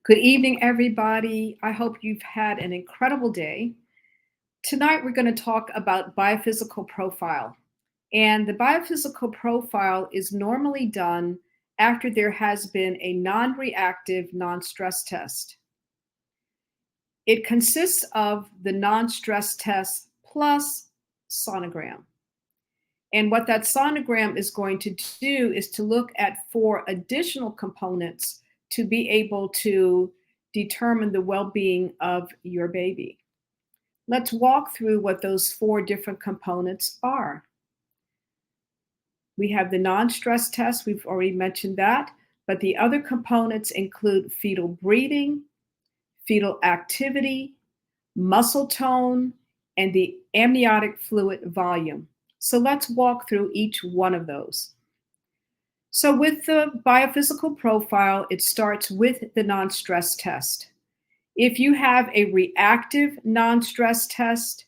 Good evening, everybody. I hope you've had an incredible day. Tonight, we're going to talk about biophysical profile. And the biophysical profile is normally done after there has been a non-reactive, non-stress test. It consists of the non-stress test plus sonogram. And what that sonogram is going to do is to look at 4 additional components to be able to determine the well-being of your baby. Let's walk through what those 4 different components are. We have the non-stress test, we've already mentioned that, but the other components include fetal breathing, fetal activity, muscle tone, and the amniotic fluid volume. So let's walk through each one of those. So with the biophysical profile, it starts with the non-stress test. If you have a reactive non-stress test,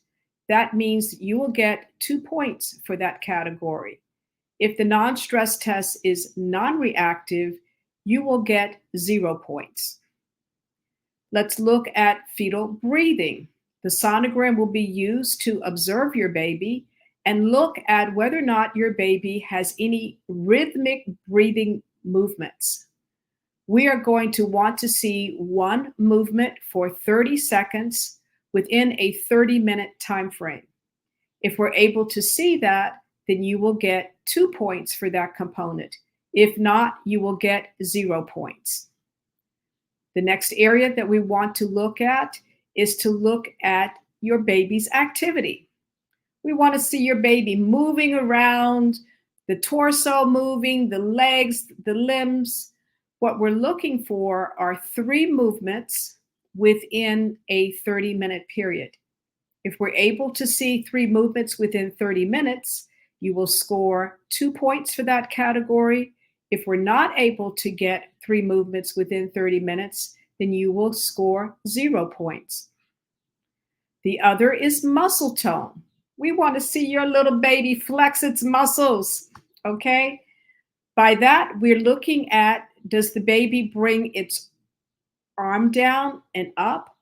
that means you will get 2 points for that category. If the non-stress test is non-reactive, you will get 0 points. Let's look at fetal breathing. The sonogram will be used to observe your baby and look at whether or not your baby has any rhythmic breathing movements. We are going to want to see one movement for 30 seconds within a 30-minute time frame. If we're able to see that, then you will get 2 points for that component. If not, you will get 0 points. The next area that we want to look at is to look at your baby's activity. We want to see your baby moving around, the torso moving, the legs, the limbs. What we're looking for are 3 movements within a 30-minute period. If we're able to see 3 movements within 30 minutes, you will score 2 points for that category. If we're not able to get 3 movements within 30 minutes, then you will score 0 points. The other is muscle tone. We want to see your little baby flex its muscles, okay? By that, we're looking at, does the baby bring its arm down and up?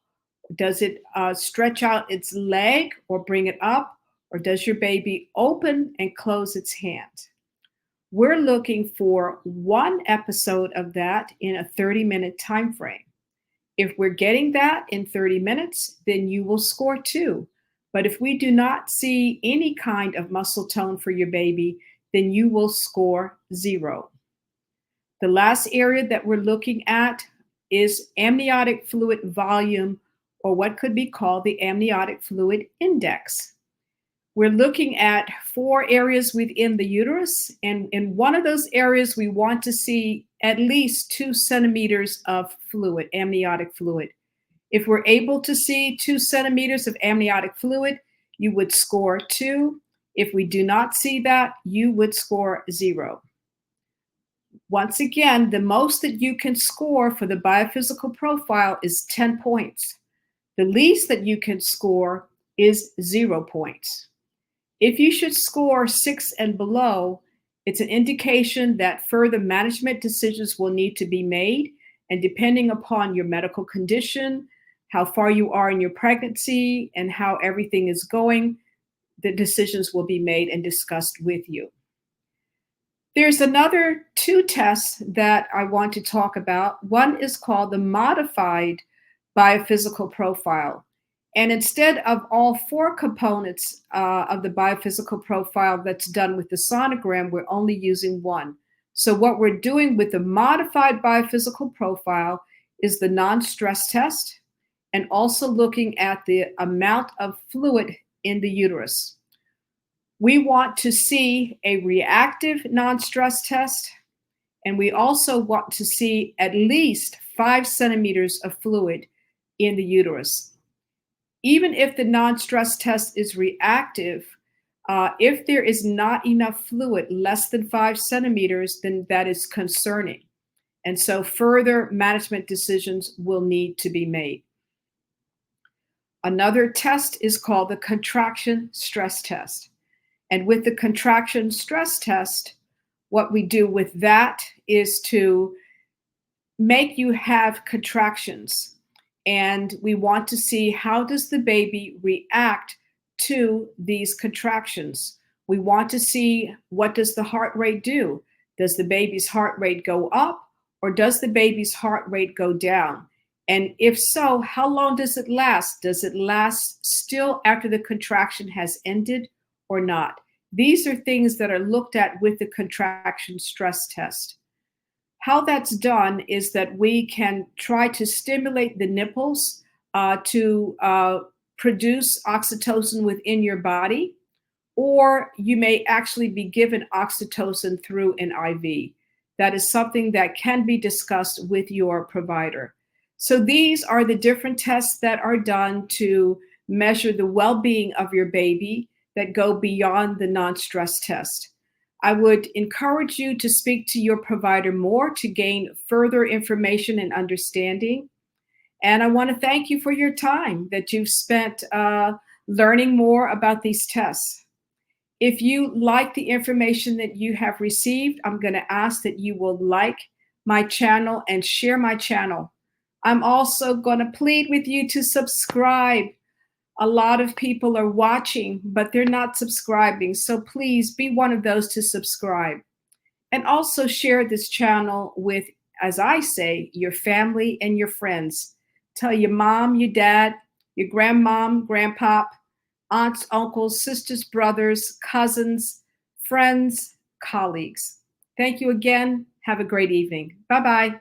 Does it stretch out its leg or bring it up? Or does your baby open and close its hand? We're looking for 1 episode of that in a 30-minute time frame. If we're getting that in 30 minutes, then you will score 2. But if we do not see any kind of muscle tone for your baby, then you will score 0. The last area that we're looking at is amniotic fluid volume, or what could be called the amniotic fluid index. We're looking at 4 areas within the uterus, and in one of those areas, we want to see at least 2 centimeters of fluid, amniotic fluid. If we're able to see 2 centimeters of amniotic fluid, you would score 2. If we do not see that, you would score 0. Once again, the most that you can score for the biophysical profile is 10 points. The least that you can score is 0 points. If you should score 6 and below, it's an indication that further management decisions will need to be made, and depending upon your medical condition, how far you are in your pregnancy, and how everything is going, the decisions will be made and discussed with you. There's another 2 tests that I want to talk about. One is called the modified biophysical profile. And instead of all 4 components of the biophysical profile that's done with the sonogram, we're only using 1. So what we're doing with the modified biophysical profile is the non-stress test, and also looking at the amount of fluid in the uterus. We want to see a reactive non-stress test, and we also want to see at least 5 centimeters of fluid in the uterus. Even if the non-stress test is reactive, if there is not enough fluid, less than 5 centimeters, then that is concerning. And so further management decisions will need to be made. Another test is called the contraction stress test. And with the contraction stress test, what we do with that is to make you have contractions. And we want to see how does the baby react to these contractions. We want to see what does the heart rate do. Does the baby's heart rate go up or does the baby's heart rate go down? And if so, how long does it last? Does it last still after the contraction has ended or not? These are things that are looked at with the contraction stress test. How that's done is that we can try to stimulate the nipples to produce oxytocin within your body, or you may actually be given oxytocin through an IV. That is something that can be discussed with your provider. So these are the different tests that are done to measure the well-being of your baby that go beyond the non-stress test. I would encourage you to speak to your provider more to gain further information and understanding. And I want to thank you for your time that you've spent learning more about these tests. If you like the information that you have received, I'm going to ask that you will like my channel and share my channel. I'm also going to plead with you to subscribe. A lot of people are watching, but they're not subscribing. So please be one of those to subscribe. And also share this channel with, as I say, your family and your friends. Tell your mom, your dad, your grandmom, grandpop, aunts, uncles, sisters, brothers, cousins, friends, colleagues. Thank you again. Have a great evening. Bye-bye.